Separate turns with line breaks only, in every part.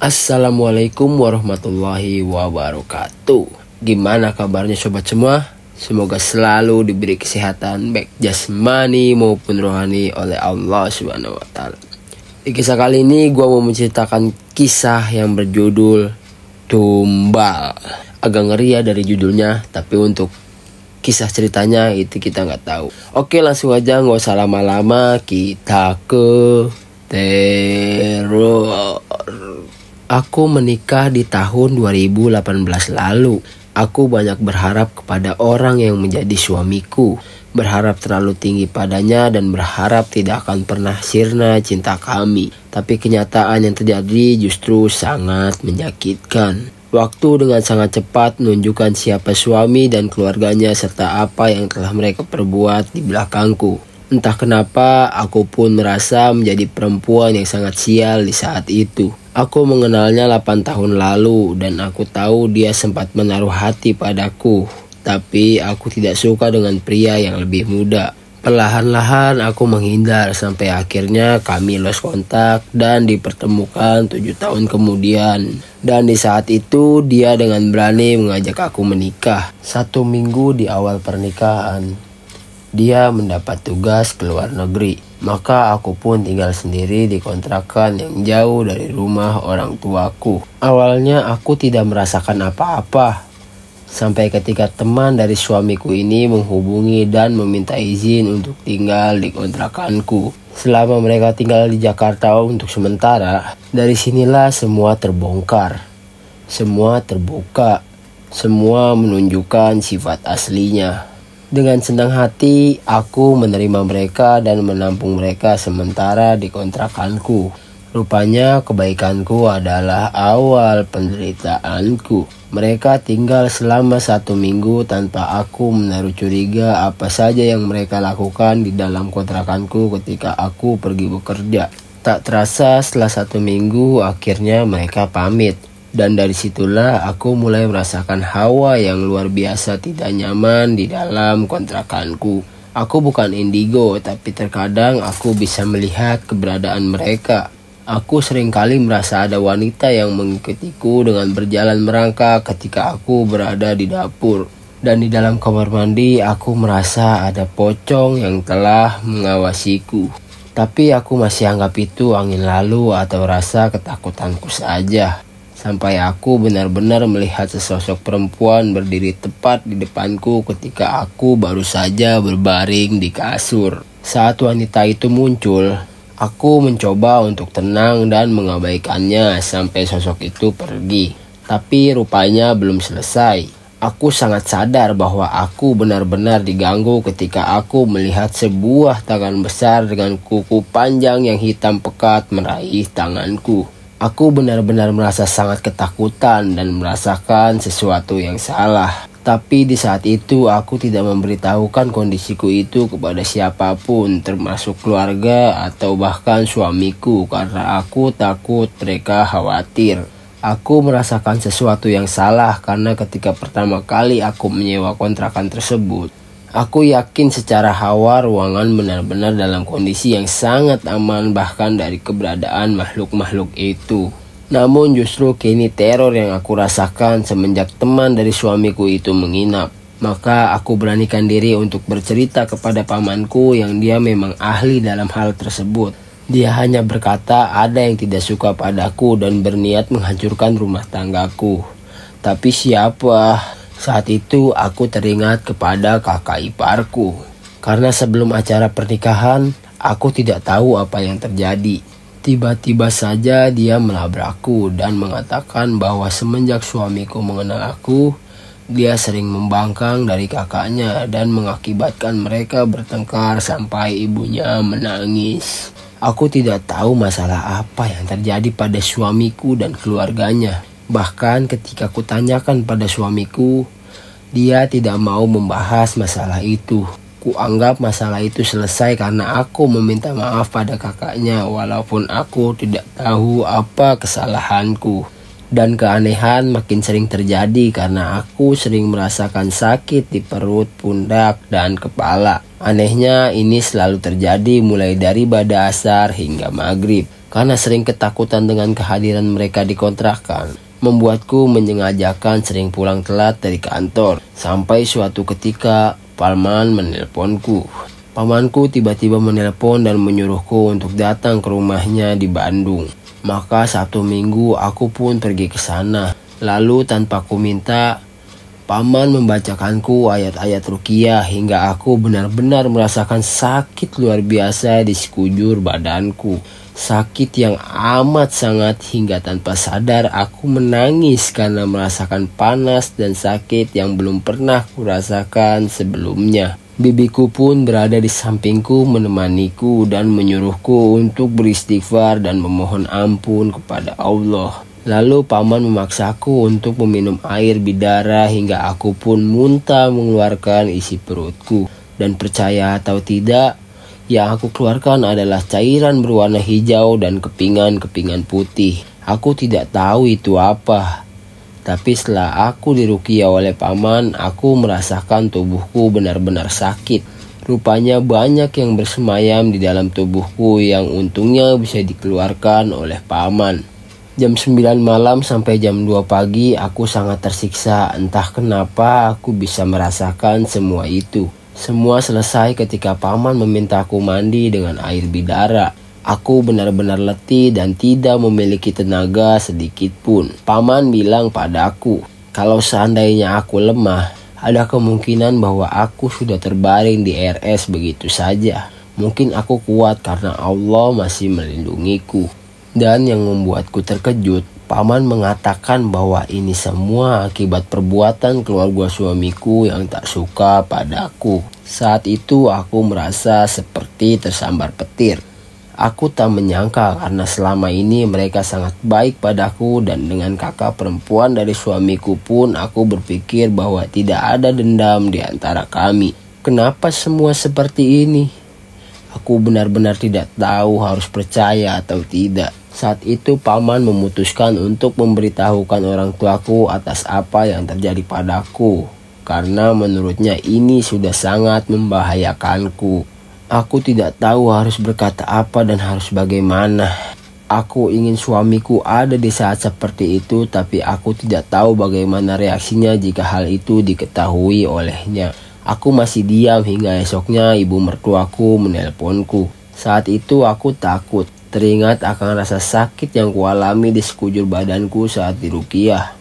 Assalamualaikum warahmatullahi wabarakatuh. Gimana kabarnya sobat semua? Semoga selalu diberi kesehatan baik jasmani maupun rohani oleh Allah Subhanahu wa taala. Di kisah kali ini gue mau menceritakan kisah yang berjudul Tumbal. Agak ngeri ya dari judulnya, tapi untuk kisah ceritanya itu kita nggak tahu. Oke, langsung aja nggak usah lama-lama, kita ke teror. Aku menikah di tahun 2018 lalu. Aku banyak berharap kepada orang yang menjadi suamiku. Berharap terlalu tinggi padanya dan berharap tidak akan pernah sirna cinta kami. Tapi kenyataan yang terjadi justru sangat menyakitkan. Waktu dengan sangat cepat menunjukkan siapa suami dan keluarganya serta apa yang telah mereka perbuat di belakangku. Entah kenapa aku pun merasa menjadi perempuan yang sangat sial di saat itu. Aku mengenalnya 8 tahun lalu dan aku tahu dia sempat menaruh hati padaku. Tapi aku tidak suka dengan pria yang lebih muda. Perlahan-lahan aku menghindar sampai akhirnya kami lost kontak dan dipertemukan 7 tahun kemudian. Dan di saat itu dia dengan berani mengajak aku menikah. 1 minggu di awal pernikahan, dia mendapat tugas ke luar negeri. Maka aku pun tinggal sendiri di kontrakan yang jauh dari rumah orang tuaku. Awalnya aku tidak merasakan apa-apa. Sampai ketika teman dari suamiku ini menghubungi dan meminta izin untuk tinggal di kontrakanku. Selama mereka tinggal di Jakarta untuk sementara, dari sinilah semua terbongkar. Semua terbuka. Semua menunjukkan sifat aslinya. Dengan senang hati, aku menerima mereka dan menampung mereka sementara di kontrakanku. Rupanya kebaikanku adalah awal penderitaanku. Mereka tinggal selama 1 minggu tanpa aku menaruh curiga apa saja yang mereka lakukan di dalam kontrakanku ketika aku pergi bekerja. Tak terasa setelah 1 minggu akhirnya mereka pamit. Dan dari situlah aku mulai merasakan hawa yang luar biasa tidak nyaman di dalam kontrakanku. Aku bukan indigo, tapi terkadang aku bisa melihat keberadaan mereka. Aku seringkali merasa ada wanita yang mengikutiku dengan berjalan merangkak ketika aku berada di dapur. Dan di dalam kamar mandi aku merasa ada pocong yang telah mengawasiku. Tapi aku masih anggap itu angin lalu atau rasa ketakutanku saja. Sampai aku benar-benar melihat sesosok perempuan berdiri tepat di depanku ketika aku baru saja berbaring di kasur. Saat wanita itu muncul, aku mencoba untuk tenang dan mengabaikannya sampai sosok itu pergi. Tapi rupanya belum selesai. Aku sangat sadar bahwa aku benar-benar diganggu ketika aku melihat sebuah tangan besar dengan kuku panjang yang hitam pekat meraih tanganku. Aku benar-benar merasa sangat ketakutan dan merasakan sesuatu yang salah. Tapi di saat itu aku tidak memberitahukan kondisiku itu kepada siapapun, termasuk keluarga atau bahkan suamiku, karena aku takut mereka khawatir. Aku merasakan sesuatu yang salah karena ketika pertama kali aku menyewa kontrakan tersebut, aku yakin secara hawa ruangan benar-benar dalam kondisi yang sangat aman bahkan dari keberadaan makhluk-makhluk itu. Namun justru kini teror yang aku rasakan semenjak teman dari suamiku itu menginap. Maka aku beranikan diri untuk bercerita kepada pamanku yang dia memang ahli dalam hal tersebut. Dia hanya berkata ada yang tidak suka padaku dan berniat menghancurkan rumah tanggaku. Tapi siapa? Saat itu aku teringat kepada kakak iparku. Karena sebelum acara pernikahan, aku tidak tahu apa yang terjadi. Tiba-tiba saja dia melabrakku dan mengatakan bahwa semenjak suamiku mengenal aku, dia sering membangkang dari kakaknya dan mengakibatkan mereka bertengkar sampai ibunya menangis. Aku tidak tahu masalah apa yang terjadi pada suamiku dan keluarganya. Bahkan ketika kutanyakan pada suamiku, dia tidak mau membahas masalah itu. Kuanggap masalah itu selesai karena aku meminta maaf pada kakaknya walaupun aku tidak tahu apa kesalahanku. Dan keanehan makin sering terjadi karena aku sering merasakan sakit di perut, pundak, dan kepala. Anehnya ini selalu terjadi mulai dari pada asar hingga maghrib. Karena sering ketakutan dengan kehadiran mereka di kontrakan, membuatku menyengajakan sering pulang telat dari kantor. Sampai suatu ketika paman menelponku. Pamanku tiba-tiba menelpon dan menyuruhku untuk datang ke rumahnya di Bandung. Maka Sabtu Minggu aku pun pergi ke sana. Lalu tanpa ku minta, paman membacakanku ayat-ayat ruqyah hingga aku benar-benar merasakan sakit luar biasa di sekujur badanku. Sakit yang amat sangat hingga tanpa sadar aku menangis karena merasakan panas dan sakit yang belum pernah kurasakan sebelumnya. Bibiku pun berada di sampingku menemaniku dan menyuruhku untuk beristighfar dan memohon ampun kepada Allah. Lalu paman memaksaku untuk meminum air bidara hingga aku pun muntah mengeluarkan isi perutku. Dan percaya atau tidak, yang aku keluarkan adalah cairan berwarna hijau dan kepingan-kepingan putih. Aku tidak tahu itu apa. Tapi setelah aku diruqyah oleh paman, aku merasakan tubuhku benar-benar sakit. Rupanya banyak yang bersemayam di dalam tubuhku yang untungnya bisa dikeluarkan oleh paman. Jam 9 malam sampai jam 2 pagi aku sangat tersiksa. Entah kenapa aku bisa merasakan semua itu. Semua selesai ketika paman memintaku mandi dengan air bidara. Aku benar-benar letih dan tidak memiliki tenaga sedikit pun. Paman bilang padaku, kalau seandainya aku lemah, ada kemungkinan bahwa aku sudah terbaring di RS begitu saja. Mungkin aku kuat karena Allah masih melindungiku. Dan yang membuatku terkejut, paman mengatakan bahwa ini semua akibat perbuatan keluarga suamiku yang tak suka padaku. Saat itu aku merasa seperti tersambar petir. Aku tak menyangka karena selama ini mereka sangat baik padaku dan dengan kakak perempuan dari suamiku pun aku berpikir bahwa tidak ada dendam di antara kami. Kenapa semua seperti ini? Aku benar-benar tidak tahu harus percaya atau tidak. Saat itu paman memutuskan untuk memberitahukan orang tuaku atas apa yang terjadi padaku. Karena menurutnya ini sudah sangat membahayakanku. Aku tidak tahu harus berkata apa dan harus bagaimana. Aku ingin suamiku ada di saat seperti itu, tapi aku tidak tahu bagaimana reaksinya jika hal itu diketahui olehnya. Aku masih diam hingga esoknya ibu mertuaku menelponku. Saat itu aku takut, teringat akan rasa sakit yang kualami di sekujur badanku saat diruqyah.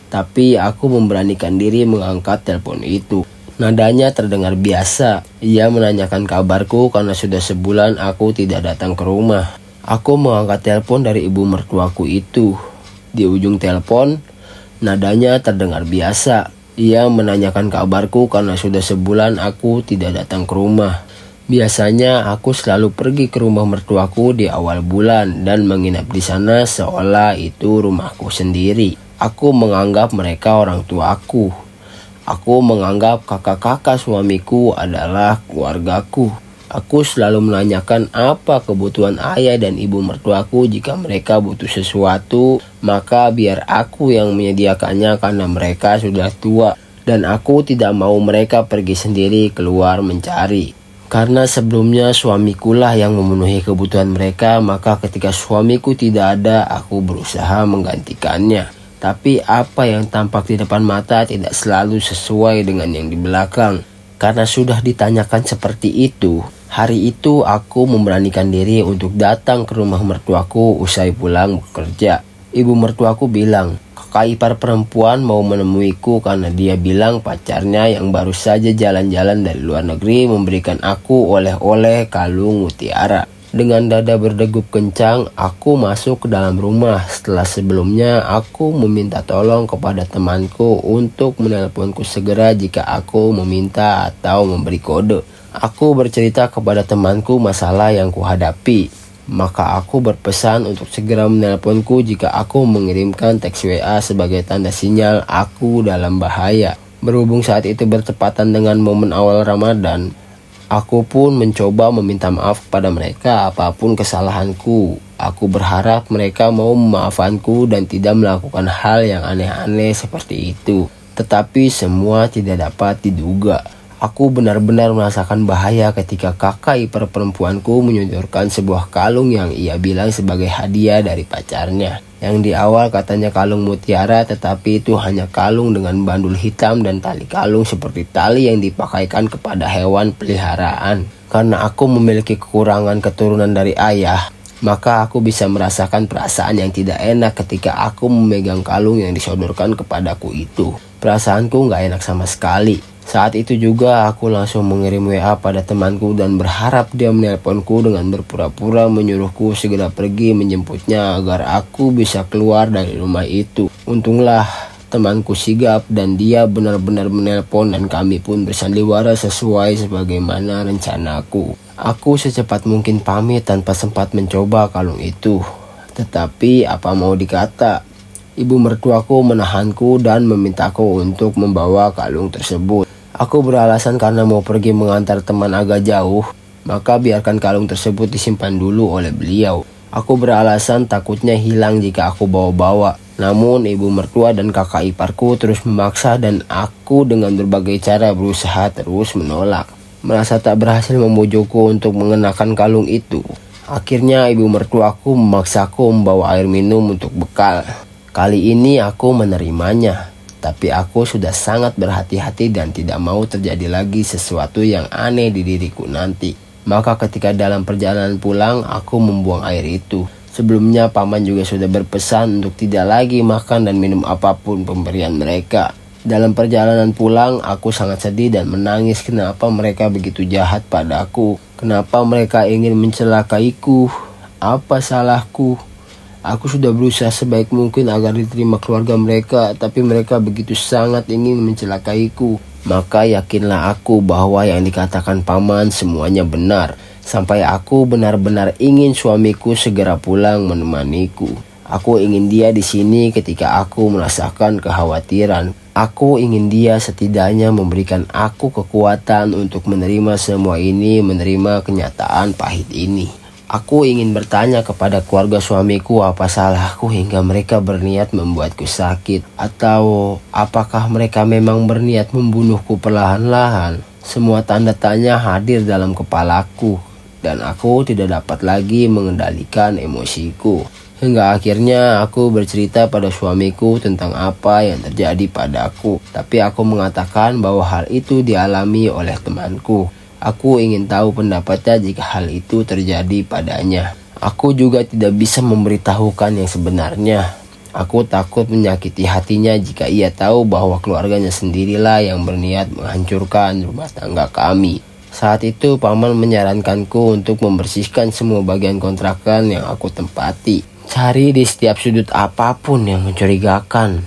Tapi aku memberanikan diri mengangkat telepon itu. Nadanya terdengar biasa. Ia menanyakan kabarku karena sudah sebulan aku tidak datang ke rumah. Aku mengangkat telepon dari ibu mertuaku itu. Di ujung telepon, nadanya terdengar biasa. Ia menanyakan kabarku karena sudah sebulan aku tidak datang ke rumah. Biasanya aku selalu pergi ke rumah mertuaku di awal bulan dan menginap di sana seolah itu rumahku sendiri. Aku menganggap mereka orang tuaku. Aku menganggap kakak-kakak suamiku adalah keluargaku. Aku selalu menanyakan apa kebutuhan ayah dan ibu mertuaku. Jika mereka butuh sesuatu, maka biar aku yang menyediakannya karena mereka sudah tua. Dan aku tidak mau mereka pergi sendiri keluar mencari. Karena sebelumnya suamikulah yang memenuhi kebutuhan mereka, maka ketika suamiku tidak ada, aku berusaha menggantikannya. Tapi apa yang tampak di depan mata tidak selalu sesuai dengan yang di belakang. Karena sudah ditanyakan seperti itu, hari itu aku memberanikan diri untuk datang ke rumah mertuaku usai pulang bekerja. Ibu mertuaku bilang, kakak ipar perempuan mau menemuiku karena dia bilang pacarnya yang baru saja jalan-jalan dari luar negeri memberikan aku oleh-oleh kalung mutiara. Dengan dada berdegup kencang, aku masuk ke dalam rumah setelah sebelumnya aku meminta tolong kepada temanku untuk menelponku segera jika aku meminta atau memberi kode. Aku bercerita kepada temanku masalah yang kuhadapi. Maka aku berpesan untuk segera menelponku jika aku mengirimkan teks WA sebagai tanda sinyal aku dalam bahaya. Berhubung saat itu bertepatan dengan momen awal Ramadan, aku pun mencoba meminta maaf kepada mereka apapun kesalahanku. Aku berharap mereka mau memaafkanku dan tidak melakukan hal yang aneh-aneh seperti itu. Tetapi semua tidak dapat diduga. Aku benar-benar merasakan bahaya ketika kakak ipar perempuanku menyodorkan sebuah kalung yang ia bilang sebagai hadiah dari pacarnya. Yang di awal katanya kalung mutiara, tetapi itu hanya kalung dengan bandul hitam dan tali kalung seperti tali yang dipakaikan kepada hewan peliharaan. Karena aku memiliki kekurangan keturunan dari ayah, maka aku bisa merasakan perasaan yang tidak enak ketika aku memegang kalung yang disodorkan kepadaku itu. Perasaanku gak enak sama sekali. Saat itu juga aku langsung mengirim WA pada temanku dan berharap dia menelponku dengan berpura-pura menyuruhku segera pergi menjemputnya agar aku bisa keluar dari rumah itu. Untunglah temanku sigap dan dia benar-benar menelpon dan kami pun bersandiwara sesuai sebagaimana rencanaku. Aku secepat mungkin pamit tanpa sempat mencoba kalung itu. Tetapi apa mau dikata, ibu mertuaku menahanku dan memintaku untuk membawa kalung tersebut. Aku beralasan karena mau pergi mengantar teman agak jauh, maka biarkan kalung tersebut disimpan dulu oleh beliau. Aku beralasan takutnya hilang jika aku bawa-bawa. Namun ibu mertua dan kakak iparku terus memaksa dan aku dengan berbagai cara berusaha terus menolak. Merasa tak berhasil membujukku untuk mengenakan kalung itu. Akhirnya ibu mertuaku memaksaku membawa air minum untuk bekal. Kali ini aku menerimanya. Tapi aku sudah sangat berhati-hati dan tidak mau terjadi lagi sesuatu yang aneh di diriku nanti. Maka ketika dalam perjalanan pulang, aku membuang air itu. Sebelumnya paman juga sudah berpesan untuk tidak lagi makan dan minum apapun pemberian mereka. Dalam perjalanan pulang, aku sangat sedih dan menangis kenapa mereka begitu jahat padaku. Kenapa mereka ingin mencelakaiku? Apa salahku? Aku sudah berusaha sebaik mungkin agar diterima keluarga mereka, tapi mereka begitu sangat ingin mencelakaiku. Maka yakinlah aku bahwa yang dikatakan paman semuanya benar. Sampai aku benar-benar ingin suamiku segera pulang menemaniku. Aku ingin dia di sini ketika aku merasakan kekhawatiran. Aku ingin dia setidaknya memberikan aku kekuatan untuk menerima semua ini, menerima kenyataan pahit ini. Aku ingin bertanya kepada keluarga suamiku apa salahku hingga mereka berniat membuatku sakit. Atau apakah mereka memang berniat membunuhku perlahan-lahan. Semua tanda tanya hadir dalam kepalaku. Dan aku tidak dapat lagi mengendalikan emosiku. Hingga akhirnya aku bercerita pada suamiku tentang apa yang terjadi padaku. Tapi aku mengatakan bahwa hal itu dialami oleh temanku. Aku ingin tahu pendapatnya jika hal itu terjadi padanya. Aku juga tidak bisa memberitahukan yang sebenarnya. Aku takut menyakiti hatinya jika ia tahu bahwa keluarganya sendirilah yang berniat menghancurkan rumah tangga kami. Saat itu paman menyarankanku untuk membersihkan semua bagian kontrakan yang aku tempati. Cari di setiap sudut apapun yang mencurigakan.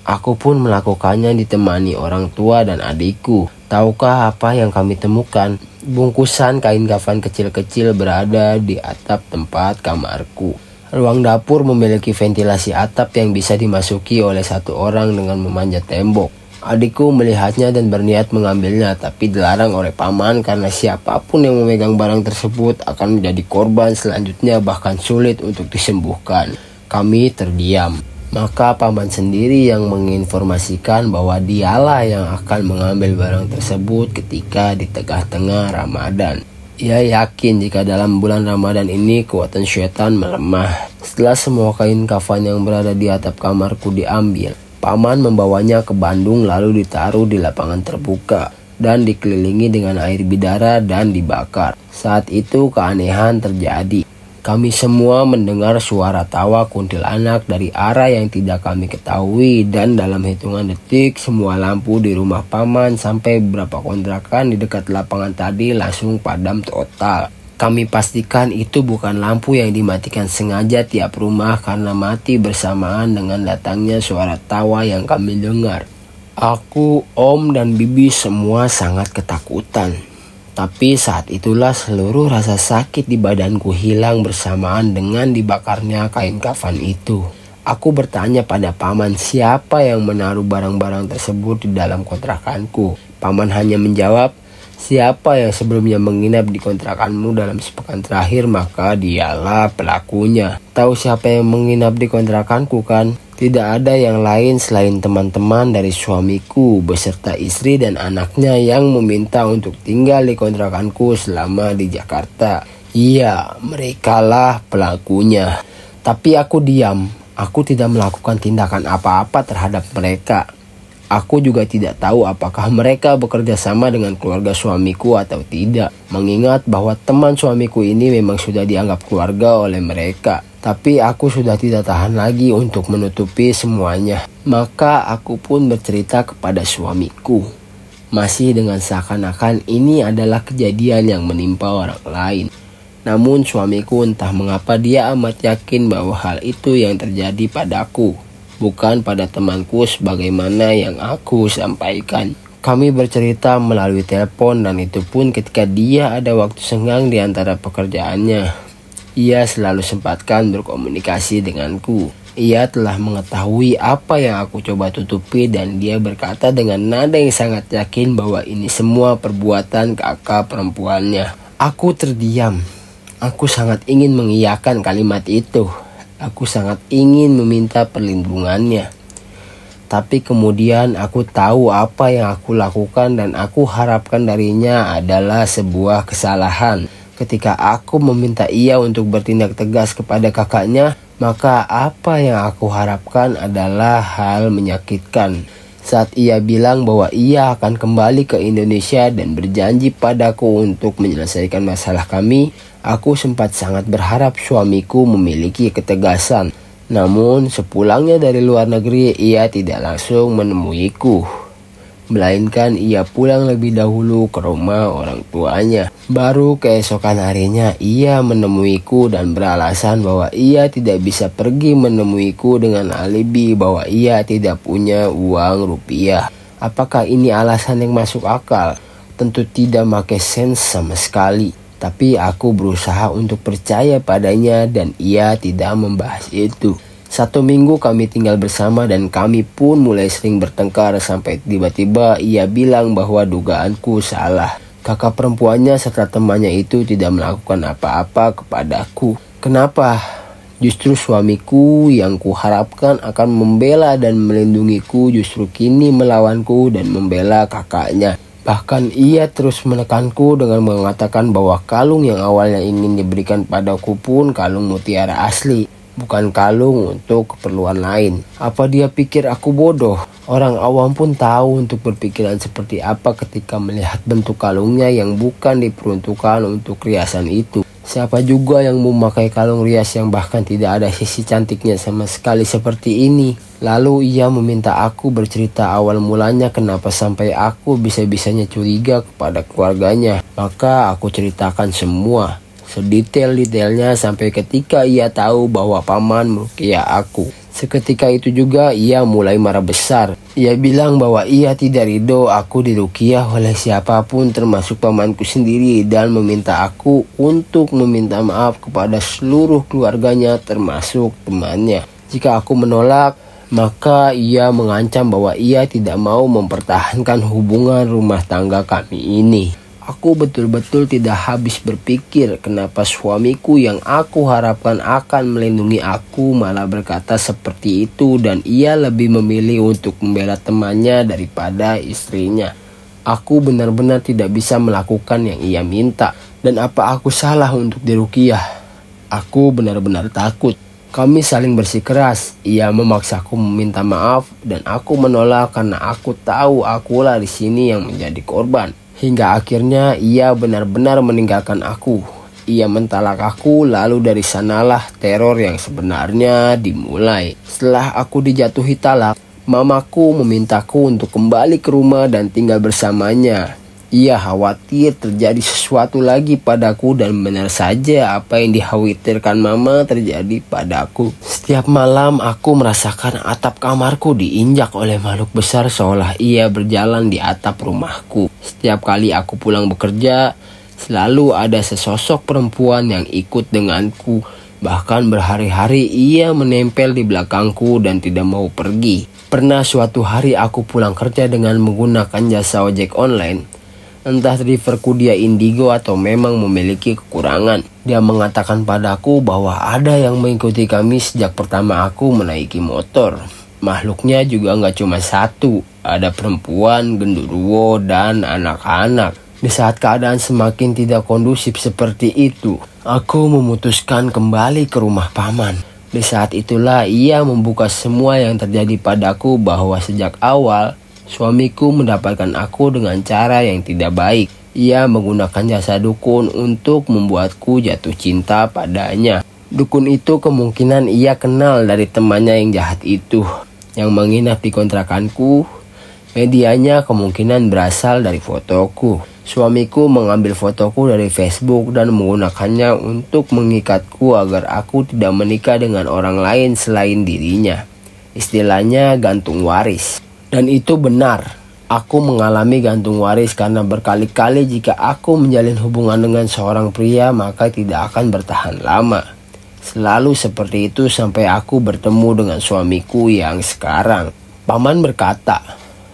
Aku pun melakukannya ditemani orang tua dan adikku. Tahukah apa yang kami temukan? Bungkusan kain kafan kecil-kecil berada di atap tempat kamarku. Ruang dapur memiliki ventilasi atap yang bisa dimasuki oleh satu orang dengan memanjat tembok. Adikku melihatnya dan berniat mengambilnya, tapi dilarang oleh paman karena siapapun yang memegang barang tersebut akan menjadi korban selanjutnya, bahkan sulit untuk disembuhkan. Kami terdiam. Maka paman sendiri yang menginformasikan bahwa dialah yang akan mengambil barang tersebut ketika di tengah-tengah Ramadan. Ia yakin jika dalam bulan Ramadan ini kekuatan syaitan melemah. Setelah semua kain kafan yang berada di atap kamarku diambil, paman membawanya ke Bandung lalu ditaruh di lapangan terbuka dan dikelilingi dengan air bidara dan dibakar. Saat itu keanehan terjadi. Kami semua mendengar suara tawa kuntilanak dari arah yang tidak kami ketahui, dan dalam hitungan detik semua lampu di rumah paman sampai beberapa kontrakan di dekat lapangan tadi langsung padam total. Kami pastikan itu bukan lampu yang dimatikan sengaja tiap rumah karena mati bersamaan dengan datangnya suara tawa yang kami dengar. Aku, Om, dan Bibi semua sangat ketakutan. Tapi saat itulah seluruh rasa sakit di badanku hilang bersamaan dengan dibakarnya kain kafan itu. Aku bertanya pada paman siapa yang menaruh barang-barang tersebut di dalam kontrakanku. Paman hanya menjawab, siapa yang sebelumnya menginap di kontrakanmu dalam sepekan terakhir maka dialah pelakunya. Tahu siapa yang menginap di kontrakanku kan? Tidak ada yang lain selain teman-teman dari suamiku beserta istri dan anaknya yang meminta untuk tinggal di kontrakanku selama di Jakarta. Iya, merekalah pelakunya. Tapi aku diam. Aku tidak melakukan tindakan apa-apa terhadap mereka. Aku juga tidak tahu apakah mereka bekerja sama dengan keluarga suamiku atau tidak. Mengingat bahwa teman suamiku ini memang sudah dianggap keluarga oleh mereka. Tapi aku sudah tidak tahan lagi untuk menutupi semuanya. Maka aku pun bercerita kepada suamiku. Masih dengan seakan-akan ini adalah kejadian yang menimpa orang lain. Namun suamiku entah mengapa dia amat yakin bahwa hal itu yang terjadi padaku, bukan pada temanku sebagaimana yang aku sampaikan. Kami bercerita melalui telepon dan itu pun ketika dia ada waktu senggang di antara pekerjaannya. Ia selalu sempatkan berkomunikasi denganku. Ia telah mengetahui apa yang aku coba tutupi dan dia berkata dengan nada yang sangat yakin bahwa ini semua perbuatan kakak perempuannya. Aku terdiam. Aku sangat ingin mengiyakan kalimat itu. Aku sangat ingin meminta perlindungannya. Tapi kemudian aku tahu apa yang aku lakukan dan aku harapkan darinya adalah sebuah kesalahan. Ketika aku meminta ia untuk bertindak tegas kepada kakaknya, maka apa yang aku harapkan adalah hal menyakitkan. Saat ia bilang bahwa ia akan kembali ke Indonesia dan berjanji padaku untuk menyelesaikan masalah kami, aku sempat sangat berharap suamiku memiliki ketegasan. Namun sepulangnya dari luar negeri ia tidak langsung menemuiku, melainkan ia pulang lebih dahulu ke rumah orang tuanya. Baru keesokan harinya ia menemuiku dan beralasan bahwa ia tidak bisa pergi menemuiku dengan alibi bahwa ia tidak punya uang rupiah. Apakah ini alasan yang masuk akal? Tentu tidak make sense sama sekali. Tapi aku berusaha untuk percaya padanya dan ia tidak membahas itu. 1 minggu kami tinggal bersama dan kami pun mulai sering bertengkar sampai tiba-tiba ia bilang bahwa dugaanku salah. Kakak perempuannya serta temannya itu tidak melakukan apa-apa kepadaku. Kenapa? Justru suamiku yang kuharapkan akan membela dan melindungiku justru kini melawanku dan membela kakaknya. Bahkan ia terus menekanku dengan mengatakan bahwa kalung yang awalnya ingin diberikan padaku pun kalung mutiara asli, bukan kalung untuk keperluan lain. Apa dia pikir aku bodoh? Orang awam pun tahu untuk berpikiran seperti apa ketika melihat bentuk kalungnya yang bukan diperuntukkan untuk riasan itu. Siapa juga yang memakai kalung rias yang bahkan tidak ada sisi cantiknya sama sekali seperti ini? Lalu ia meminta aku bercerita awal mulanya kenapa sampai aku bisa-bisanya curiga kepada keluarganya. Maka aku ceritakan semua, sedetail-detailnya sampai ketika ia tahu bahwa paman meruqyah aku. Seketika itu juga ia mulai marah besar. Ia bilang bahwa ia tidak ridho aku diruqyah oleh siapapun termasuk pamanku sendiri dan meminta aku untuk meminta maaf kepada seluruh keluarganya termasuk temannya. Jika aku menolak, maka ia mengancam bahwa ia tidak mau mempertahankan hubungan rumah tangga kami ini. Aku betul-betul tidak habis berpikir kenapa suamiku yang aku harapkan akan melindungi aku malah berkata seperti itu dan ia lebih memilih untuk membela temannya daripada istrinya. Aku benar-benar tidak bisa melakukan yang ia minta. Dan apa aku salah untuk diruqyah? Aku benar-benar takut. Kami saling bersikeras. Ia memaksaku meminta maaf dan aku menolak karena aku tahu akulah di sini yang menjadi korban. Hingga akhirnya ia benar-benar meninggalkan aku. Ia mentalak aku, lalu dari sanalah teror yang sebenarnya dimulai. Setelah aku dijatuhi talak, mamaku memintaku untuk kembali ke rumah dan tinggal bersamanya. Ia khawatir terjadi sesuatu lagi padaku dan benar saja apa yang dikhawatirkan mama terjadi padaku. Setiap malam aku merasakan atap kamarku diinjak oleh makhluk besar seolah ia berjalan di atap rumahku. Setiap kali aku pulang bekerja, selalu ada sesosok perempuan yang ikut denganku. Bahkan berhari-hari ia menempel di belakangku dan tidak mau pergi. Pernah suatu hari aku pulang kerja dengan menggunakan jasa ojek online. Entah driverku dia indigo atau memang memiliki kekurangan. Dia mengatakan padaku bahwa ada yang mengikuti kami sejak pertama aku menaiki motor. Makhluknya juga nggak cuma satu, ada perempuan, genderuwo, dan anak-anak. Di saat keadaan semakin tidak kondusif seperti itu, aku memutuskan kembali ke rumah paman. Di saat itulah ia membuka semua yang terjadi padaku bahwa sejak awal suamiku mendapatkan aku dengan cara yang tidak baik. Ia menggunakan jasa dukun untuk membuatku jatuh cinta padanya. Dukun itu kemungkinan ia kenal dari temannya yang jahat itu, yang menginap di kontrakanku. Medianya kemungkinan berasal dari fotoku. Suamiku mengambil fotoku dari Facebook dan menggunakannya untuk mengikatku agar aku tidak menikah dengan orang lain selain dirinya. Istilahnya gantung waris. Dan itu benar, aku mengalami gantung waris karena berkali-kali jika aku menjalin hubungan dengan seorang pria maka tidak akan bertahan lama. Selalu seperti itu sampai aku bertemu dengan suamiku yang sekarang. Paman berkata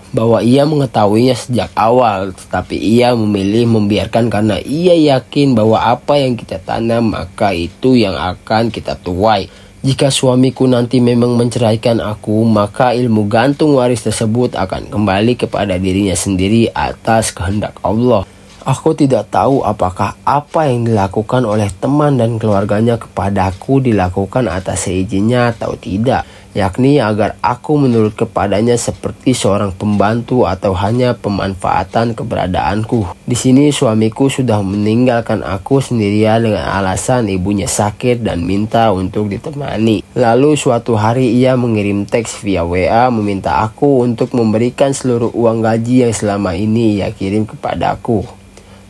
bahwa ia mengetahuinya sejak awal, tetapi ia memilih membiarkan karena ia yakin bahwa apa yang kita tanam maka itu yang akan kita tuai. Jika suamiku nanti memang menceraikan aku, maka ilmu gantung waris tersebut akan kembali kepada dirinya sendiri atas kehendak Allah. Aku tidak tahu apakah apa yang dilakukan oleh teman dan keluarganya kepadaku dilakukan atas seizinnya atau tidak, yakni agar aku menurut kepadanya seperti seorang pembantu atau hanya pemanfaatan keberadaanku. Di sini suamiku sudah meninggalkan aku sendirian dengan alasan ibunya sakit dan minta untuk ditemani. Lalu suatu hari ia mengirim teks via WA meminta aku untuk memberikan seluruh uang gaji yang selama ini ia kirim kepadaku.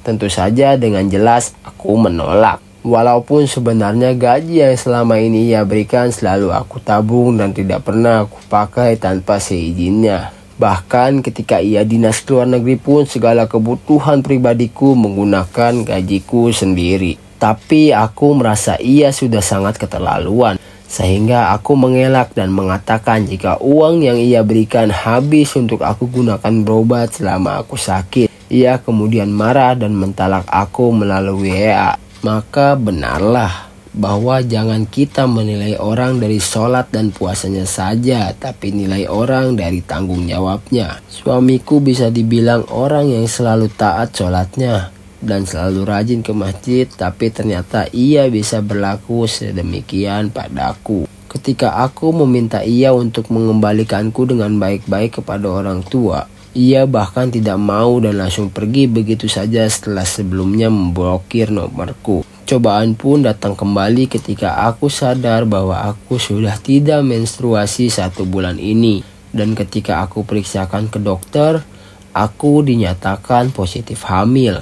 Tentu saja dengan jelas aku menolak. Walaupun sebenarnya gaji yang selama ini ia berikan selalu aku tabung dan tidak pernah aku pakai tanpa seizinnya. Bahkan ketika ia dinas ke luar negeri pun segala kebutuhan pribadiku menggunakan gajiku sendiri. Tapi aku merasa ia sudah sangat keterlaluan. Sehingga aku mengelak dan mengatakan jika uang yang ia berikan habis untuk aku gunakan berobat selama aku sakit. Ia kemudian marah dan mentalak aku melalui WA. Maka benarlah bahwa jangan kita menilai orang dari sholat dan puasanya saja, tapi nilai orang dari tanggung jawabnya. Suamiku bisa dibilang orang yang selalu taat sholatnya dan selalu rajin ke masjid, tapi ternyata ia bisa berlaku sedemikian padaku. Ketika aku meminta ia untuk mengembalikanku dengan baik-baik kepada orang tua, ia bahkan tidak mau dan langsung pergi begitu saja setelah sebelumnya memblokir nomorku. Cobaan pun datang kembali ketika aku sadar bahwa aku sudah tidak menstruasi 1 bulan ini. Dan ketika aku periksakan ke dokter, aku dinyatakan positif hamil.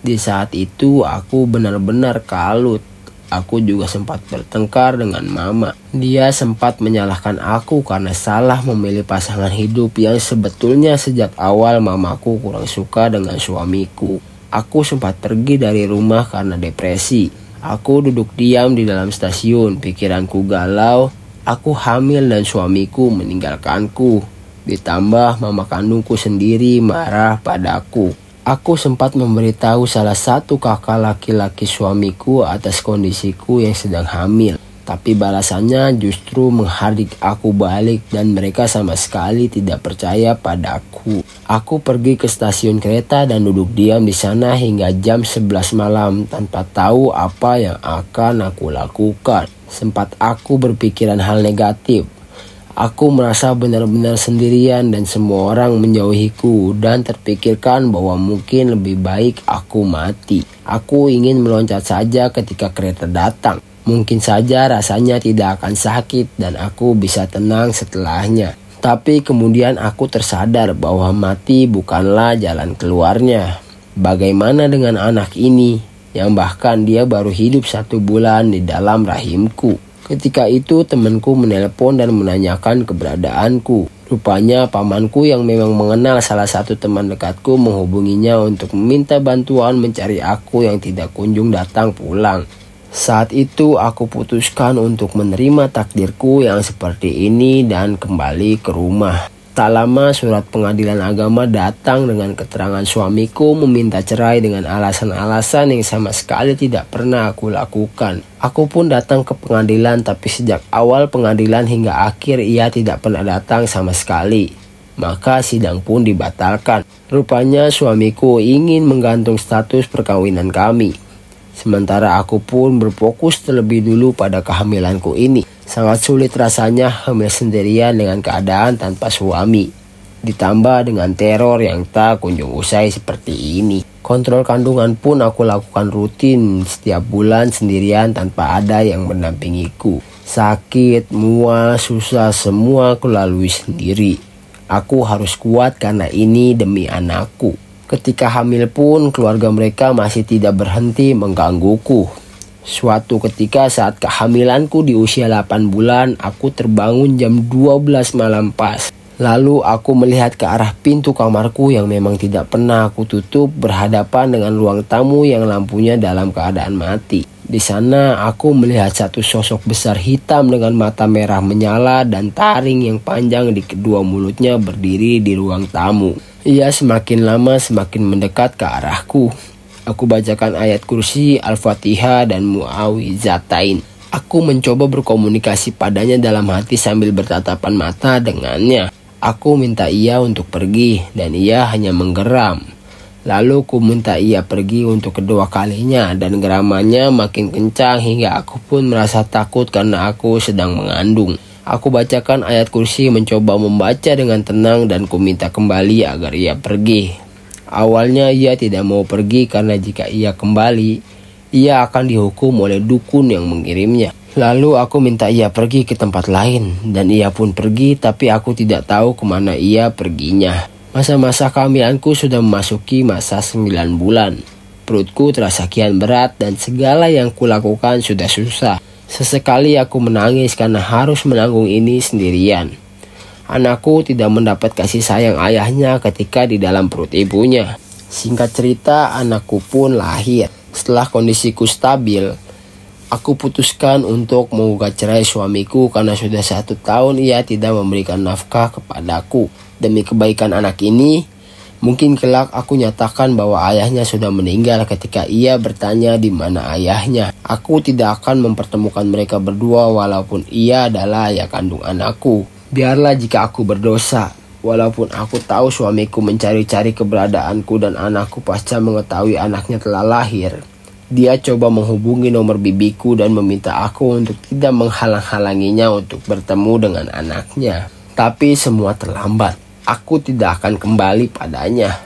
Di saat itu aku benar-benar kalut. Aku juga sempat bertengkar dengan mama. Dia sempat menyalahkan aku karena salah memilih pasangan hidup yang sebetulnya sejak awal mamaku kurang suka dengan suamiku. Aku sempat pergi dari rumah karena depresi. Aku duduk diam di dalam stasiun, pikiranku galau. Aku hamil dan suamiku meninggalkanku. Ditambah mama kandungku sendiri marah padaku. Aku sempat memberitahu salah satu kakak laki-laki suamiku atas kondisiku yang sedang hamil. Tapi balasannya justru menghardik aku balik dan mereka sama sekali tidak percaya padaku. Aku pergi ke stasiun kereta dan duduk diam di sana hingga jam 11 malam tanpa tahu apa yang akan aku lakukan. Sempat aku berpikiran hal negatif. Aku merasa benar-benar sendirian dan semua orang menjauhiku dan terpikirkan bahwa mungkin lebih baik aku mati. Aku ingin meloncat saja ketika kereta datang. Mungkin saja rasanya tidak akan sakit dan aku bisa tenang setelahnya. Tapi kemudian aku tersadar bahwa mati bukanlah jalan keluarnya. Bagaimana dengan anak ini yang bahkan dia baru hidup 1 bulan di dalam rahimku? Ketika itu temanku menelpon dan menanyakan keberadaanku. Rupanya pamanku yang memang mengenal salah satu teman dekatku menghubunginya untuk meminta bantuan mencari aku yang tidak kunjung datang pulang. Saat itu aku putuskan untuk menerima takdirku yang seperti ini dan kembali ke rumah. Tak lama surat pengadilan agama datang dengan keterangan suamiku meminta cerai dengan alasan-alasan yang sama sekali tidak pernah aku lakukan. Aku pun datang ke pengadilan, tapi sejak awal pengadilan hingga akhir ia tidak pernah datang sama sekali. Maka sidang pun dibatalkan. Rupanya suamiku ingin menggantung status perkawinan kami. Sementara aku pun berfokus terlebih dulu pada kehamilanku ini. Sangat sulit rasanya hamil sendirian dengan keadaan tanpa suami. Ditambah dengan teror yang tak kunjung usai seperti ini. Kontrol kandungan pun aku lakukan rutin setiap bulan sendirian tanpa ada yang mendampingiku. Sakit, mual, susah semua aku lalui sendiri. Aku harus kuat karena ini demi anakku. Ketika hamil pun keluarga mereka masih tidak berhenti menggangguku. Suatu ketika saat kehamilanku di usia 8 bulan, aku terbangun jam 12 malam pas. Lalu aku melihat ke arah pintu kamarku yang memang tidak pernah aku tutup, berhadapan dengan ruang tamu yang lampunya dalam keadaan mati. Di sana aku melihat satu sosok besar hitam dengan mata merah menyala dan taring yang panjang di kedua mulutnya berdiri di ruang tamu. Ia semakin lama semakin mendekat ke arahku. Aku bacakan ayat kursi, Al-Fatihah, dan Mu'awwizatain. Aku mencoba berkomunikasi padanya dalam hati sambil bertatapan mata dengannya. Aku minta ia untuk pergi, dan ia hanya menggeram. Lalu ku minta ia pergi untuk kedua kalinya, dan geramannya makin kencang hingga aku pun merasa takut karena aku sedang mengandung. Aku bacakan ayat kursi, mencoba membaca dengan tenang, dan ku minta kembali agar ia pergi. Awalnya ia tidak mau pergi karena jika ia kembali, ia akan dihukum oleh dukun yang mengirimnya. Lalu aku minta ia pergi ke tempat lain, dan ia pun pergi, tapi aku tidak tahu kemana ia perginya. Masa-masa kehamilanku sudah memasuki masa 9 bulan. Perutku terasa kian berat dan segala yang kulakukan sudah susah. Sesekali aku menangis karena harus menanggung ini sendirian. Anakku tidak mendapat kasih sayang ayahnya ketika di dalam perut ibunya. Singkat cerita, anakku pun lahir. Setelah kondisiku stabil, aku putuskan untuk menggugat cerai suamiku karena sudah 1 tahun ia tidak memberikan nafkah kepadaku. Demi kebaikan anak ini, mungkin kelak aku nyatakan bahwa ayahnya sudah meninggal ketika ia bertanya di mana ayahnya. Aku tidak akan mempertemukan mereka berdua walaupun ia adalah ayah kandung anakku. Biarlah jika aku berdosa, walaupun aku tahu suamiku mencari-cari keberadaanku dan anakku pasca mengetahui anaknya telah lahir. Dia coba menghubungi nomor bibiku dan meminta aku untuk tidak menghalang-halanginya untuk bertemu dengan anaknya. Tapi semua terlambat. Aku tidak akan kembali padanya.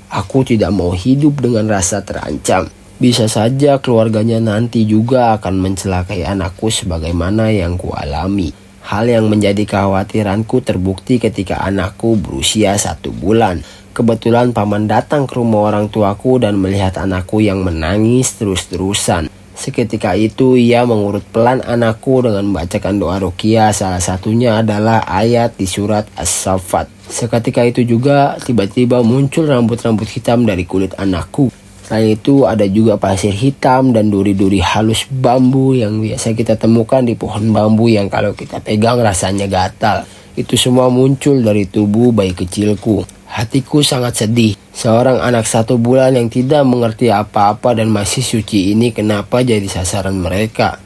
Aku tidak mau hidup dengan rasa terancam. Bisa saja keluarganya nanti juga akan mencelakai anakku sebagaimana yang kualami. Hal yang menjadi kekhawatiranku terbukti ketika anakku berusia 1 bulan. Kebetulan paman datang ke rumah orang tuaku dan melihat anakku yang menangis terus-terusan. Seketika itu ia mengurut pelan anakku dengan membacakan doa ruqyah, salah satunya adalah ayat di surat As-Saffat. Seketika itu juga tiba-tiba muncul rambut-rambut hitam dari kulit anakku. Selain itu ada juga pasir hitam dan duri-duri halus bambu yang biasa kita temukan di pohon bambu yang kalau kita pegang rasanya gatal. Itu semua muncul dari tubuh bayi kecilku. Hatiku sangat sedih. Seorang anak 1 bulan yang tidak mengerti apa-apa dan masih suci ini kenapa jadi sasaran mereka?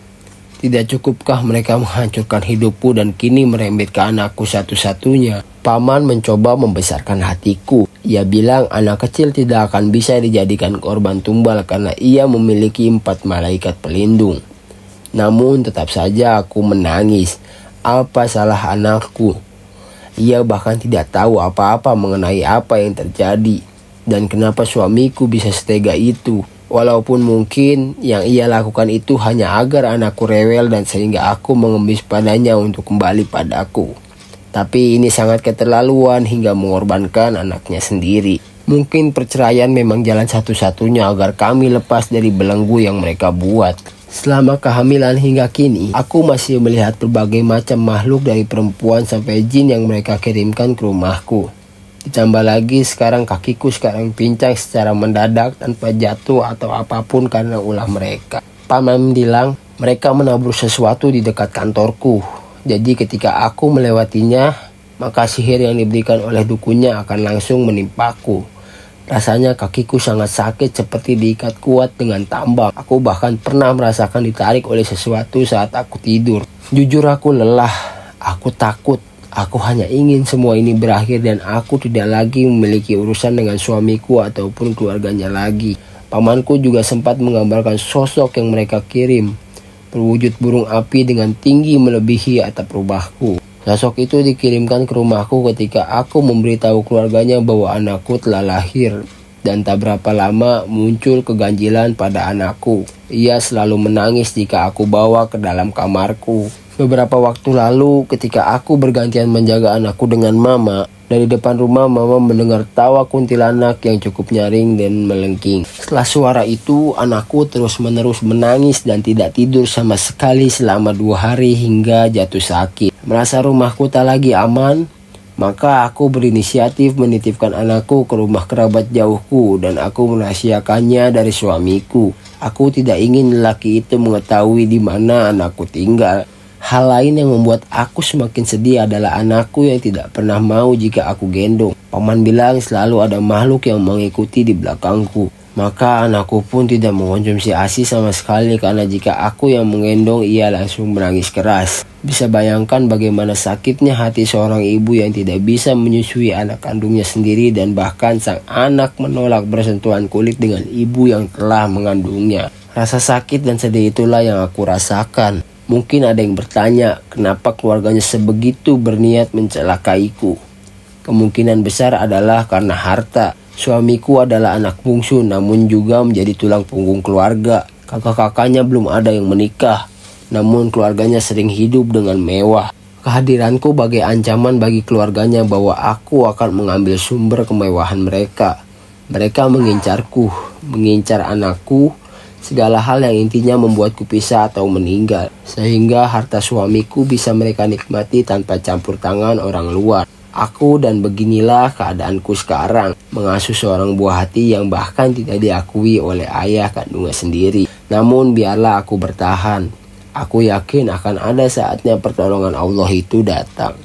Tidak cukupkah mereka menghancurkan hidupku dan kini merembet ke anakku satu-satunya? Paman mencoba membesarkan hatiku. Ia bilang anak kecil tidak akan bisa dijadikan korban tumbal karena ia memiliki 4 malaikat pelindung. Namun tetap saja aku menangis. Apa salah anakku? Ia bahkan tidak tahu apa-apa mengenai apa yang terjadi. Dan kenapa suamiku bisa setega itu? Walaupun mungkin yang ia lakukan itu hanya agar anakku rewel dan sehingga aku mengemis padanya untuk kembali padaku. Tapi ini sangat keterlaluan hingga mengorbankan anaknya sendiri. Mungkin perceraian memang jalan satu-satunya agar kami lepas dari belenggu yang mereka buat. Selama kehamilan hingga kini, aku masih melihat berbagai macam makhluk dari perempuan sampai jin yang mereka kirimkan ke rumahku. Ditambah lagi sekarang kakiku sekarang pincang secara mendadak tanpa jatuh atau apapun karena ulah mereka. Paman bilang mereka menabur sesuatu di dekat kantorku. Jadi ketika aku melewatinya, maka sihir yang diberikan oleh dukunnya akan langsung menimpaku. Rasanya kakiku sangat sakit seperti diikat kuat dengan tambang. Aku bahkan pernah merasakan ditarik oleh sesuatu saat aku tidur. Jujur aku lelah, aku takut. Aku hanya ingin semua ini berakhir dan aku tidak lagi memiliki urusan dengan suamiku ataupun keluarganya lagi. Pamanku juga sempat menggambarkan sosok yang mereka kirim, berwujud burung api dengan tinggi melebihi atap rumahku. Sosok itu dikirimkan ke rumahku ketika aku memberitahu keluarganya bahwa anakku telah lahir. Dan tak berapa lama muncul keganjilan pada anakku. Ia selalu menangis jika aku bawa ke dalam kamarku. Beberapa waktu lalu ketika aku bergantian menjaga anakku dengan mama, dari depan rumah mama mendengar tawa kuntilanak yang cukup nyaring dan melengking. Setelah suara itu, anakku terus-menerus menangis dan tidak tidur sama sekali selama 2 hari hingga jatuh sakit. Merasa rumahku tak lagi aman, maka aku berinisiatif menitipkan anakku ke rumah kerabat jauhku dan aku merahasiakannya dari suamiku. Aku tidak ingin lelaki itu mengetahui di mana anakku tinggal. Hal lain yang membuat aku semakin sedih adalah anakku yang tidak pernah mau jika aku gendong. Paman bilang selalu ada makhluk yang mengikuti di belakangku. Maka anakku pun tidak mengkonsumsi ASI sama sekali karena jika aku yang menggendong ia langsung menangis keras. Bisa bayangkan bagaimana sakitnya hati seorang ibu yang tidak bisa menyusui anak kandungnya sendiri dan bahkan sang anak menolak bersentuhan kulit dengan ibu yang telah mengandungnya. Rasa sakit dan sedih itulah yang aku rasakan. Mungkin ada yang bertanya, kenapa keluarganya sebegitu berniat mencelakaiku? Kemungkinan besar adalah karena harta. Suamiku adalah anak bungsu namun juga menjadi tulang punggung keluarga. Kakak-kakaknya belum ada yang menikah, namun keluarganya sering hidup dengan mewah. Kehadiranku bagai ancaman bagi keluarganya bahwa aku akan mengambil sumber kemewahan mereka. Mereka mengincarku, mengincar anakku, segala hal yang intinya membuatku pisah atau meninggal. Sehingga harta suamiku bisa mereka nikmati tanpa campur tangan orang luar. Aku dan beginilah keadaanku sekarang, mengasuh seorang buah hati yang bahkan tidak diakui oleh ayah kandungnya sendiri. Namun biarlah aku bertahan. Aku yakin akan ada saatnya pertolongan Allah itu datang.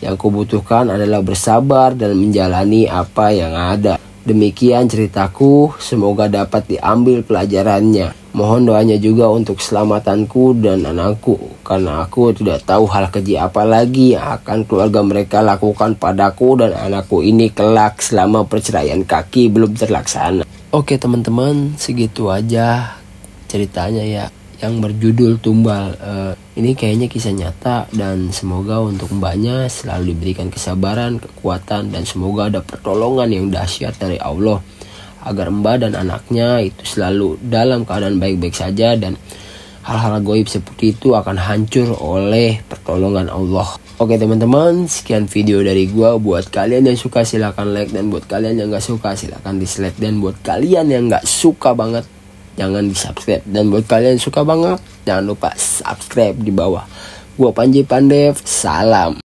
Yang kubutuhkan adalah bersabar dan menjalani apa yang ada. Demikian ceritaku, semoga dapat diambil pelajarannya. Mohon doanya juga untuk keselamatanku dan anakku, karena aku tidak tahu hal keji apa lagi yang akan keluarga mereka lakukan padaku dan anakku ini kelak selama perceraian kaki belum terlaksana. Oke teman-teman, segitu aja ceritanya ya, yang berjudul Tumbal. Ini kayaknya kisah nyata dan semoga untuk mbaknya selalu diberikan kesabaran, kekuatan, dan semoga ada pertolongan yang dahsyat dari Allah agar mbak dan anaknya itu selalu dalam keadaan baik-baik saja dan hal-hal goib seperti itu akan hancur oleh pertolongan Allah. Oke teman-teman, sekian video dari gua. Buat kalian yang suka silahkan like, dan buat kalian yang gak suka silahkan dislike, dan buat kalian yang gak suka banget jangan di subscribe, dan buat kalian yang suka banget jangan lupa subscribe di bawah. Gua Panji Pandev, salam.